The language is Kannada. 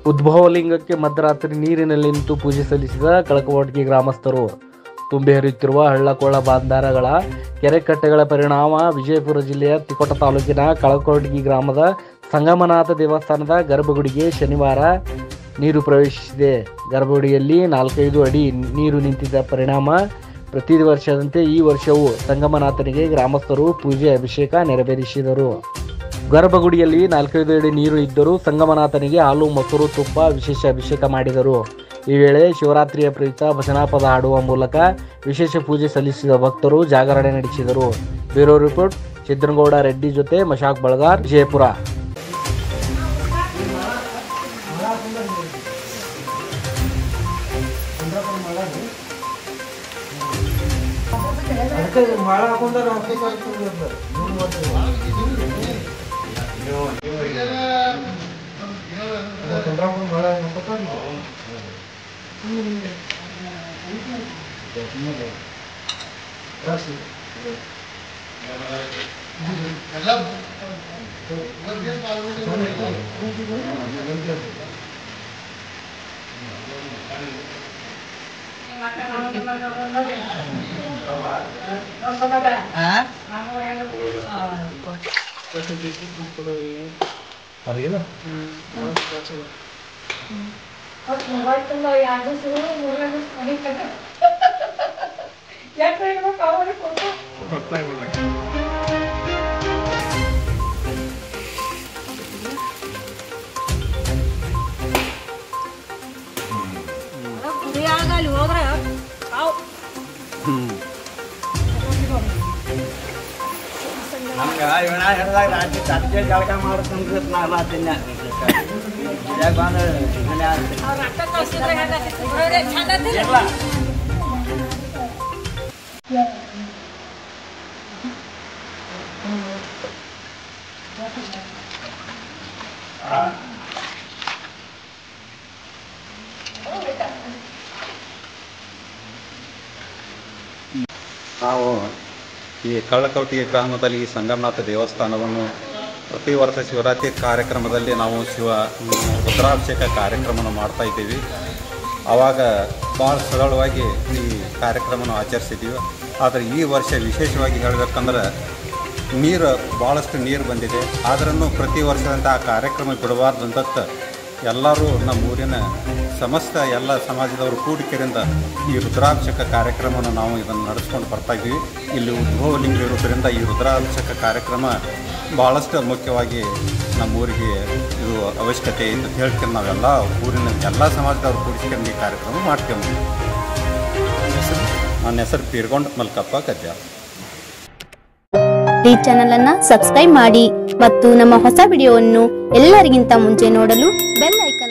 ಉದ್ಭವಲಿಂಗಕ್ಕೆ ಮಧ್ಯರಾತ್ರಿ ನೀರಿನಲ್ಲಿ ನಿಂತು ಪೂಜೆ ಸಲ್ಲಿಸಿದ ಕಳಕವಟಗಿ ಗ್ರಾಮಸ್ಥರು. ತುಂಬಿ ಹರಿಯುತ್ತಿರುವ ಹಳ್ಳಕೊಳ್ಳ ಬಾಂಧಾರಗಳ ಕೆರೆಕಟ್ಟೆಗಳ ಪರಿಣಾಮ ವಿಜಯಪುರ ಜಿಲ್ಲೆಯ ತಿಕೋಟ ತಾಲೂಕಿನ ಕಳಕವಟಗಿ ಗ್ರಾಮದ ಸಂಗಮನಾಥ ದೇವಸ್ಥಾನದ ಗರ್ಭಗುಡಿಗೆ ಶನಿವಾರ ನೀರು ಪ್ರವೇಶಿಸಿದೆ. ಗರ್ಭಗುಡಿಯಲ್ಲಿ 4-5 ಅಡಿ ನೀರು ನಿಂತಿದ್ದ ಪರಿಣಾಮ ಪ್ರತಿ ವರ್ಷದಂತೆ ಈ ವರ್ಷವೂ ಸಂಗಮನಾಥನಿಗೆ ಗ್ರಾಮಸ್ಥರು ಪೂಜೆ ಅಭಿಷೇಕ ನೆರವೇರಿಸಿದರು. ಗರ್ಭಗುಡಿಯಲ್ಲಿ 4-5 ಅಡಿ ನೀರು ಇದ್ದರೂ ಸಂಗಮನಾಥನಿಗೆ ಹಾಲು, ಮೊಸರು, ತುಪ್ಪ ವಿಶೇಷ ಅಭಿಷೇಕ ಮಾಡಿದರು. ಈ ವೇಳೆ ಶಿವರಾತ್ರಿಯ ಪ್ರಯುಕ್ತ ಭಜನಾ ಪದ ಹಾಡುವ ಮೂಲಕ ವಿಶೇಷ ಪೂಜೆ ಸಲ್ಲಿಸಿದ ಭಕ್ತರು ಜಾಗರಣೆ ನಡೆಸಿದರು. ಬ್ಯೂರೋ ರಿಪೋರ್ಟ್ ಸಿದ್ದನಗೌಡ ರೆಡ್ಡಿ ಜೊತೆ ಮಶಾಕ್ ಬಳಗಾರ್, ವಿಜಯಪುರ. ನಾವು ಈ ಕಳ್ಳಕವಟಗಿ ಗ್ರಾಮದಲ್ಲಿ ಸಂಗಮನಾಥ ದೇವಸ್ಥಾನವನ್ನು ಪ್ರತಿ ವರ್ಷ ಶಿವರಾತ್ರಿ ಕಾರ್ಯಕ್ರಮದಲ್ಲಿ ನಾವು ರುದ್ರಾಭಿಷೇಕ ಕಾರ್ಯಕ್ರಮವನ್ನು ಮಾಡ್ತಾ ಇದ್ದೀವಿ. ಆವಾಗ ಭಾಳ ಸರಳವಾಗಿ ಈ ಕಾರ್ಯಕ್ರಮವನ್ನು ಆಚರಿಸಿದ್ದೀವಿ. ಆದರೆ ಈ ವರ್ಷ ವಿಶೇಷವಾಗಿ ಹೇಳಬೇಕಂದ್ರೆ ಭಾಳಷ್ಟು ನೀರು ಬಂದಿದೆ. ಆದ್ರೂ ಪ್ರತಿ ವರ್ಷದಂತೆ ಆ ಕಾರ್ಯಕ್ರಮ ಬಿಡಬಾರ್ದಂತ ಎಲ್ಲರೂ ನಮ್ಮ ಊರಿನ ಸಮಸ್ತ ಎಲ್ಲ ಸಮಾಜದವರು ಕೂಡಿಕೆರಿಂದ ಈ ರುದ್ರಾಭಿಷೇಕ ಕಾರ್ಯಕ್ರಮವನ್ನು ನಾವು ಇದನ್ನು ನಡೆಸ್ಕೊಂಡು ಬರ್ತಾಯಿದ್ದೀವಿ. ಇಲ್ಲಿ ಉದ್ಭವಲಿಂಗ ಇರೋದರಿಂದ ಈ ರುದ್ರಾಭಿಷೇಕ ಕಾರ್ಯಕ್ರಮ ಭಾಳಷ್ಟು ಮುಖ್ಯವಾಗಿ ನಮ್ಮ ಊರಿಗೆ ಇದು ಅವಶ್ಯಕತೆ ಇದೆ ಅಂತ ಹೇಳ್ಕೊಂಡು ನಾವೆಲ್ಲ ಊರಿನ ಎಲ್ಲ ಸಮಾಜದವರು ಕೂಡಿಸ್ಕೊಂಡು ಈ ಕಾರ್ಯಕ್ರಮ ಮಾಡ್ತೀವಿ. ನನ್ನ ಹೆಸರು ಪೀರ್ಗೊಂಡ ಮಲ್ಕಪ್ಪ ಗದ್ಯಾಳ. ಈ ಚಾನೆಲ್ ಅನ್ನು ಸಬ್ಸ್ಕ್ರೈಬ್ ಮಾಡಿ ಮತ್ತು ನಮ್ಮ ಹೊಸ ವಿಡಿಯೋವನ್ನು ಎಲ್ಲರಿಗಿಂತ ಮುಂಚೆ ನೋಡಲು ಬೆಲ್ ಐಕಾನ್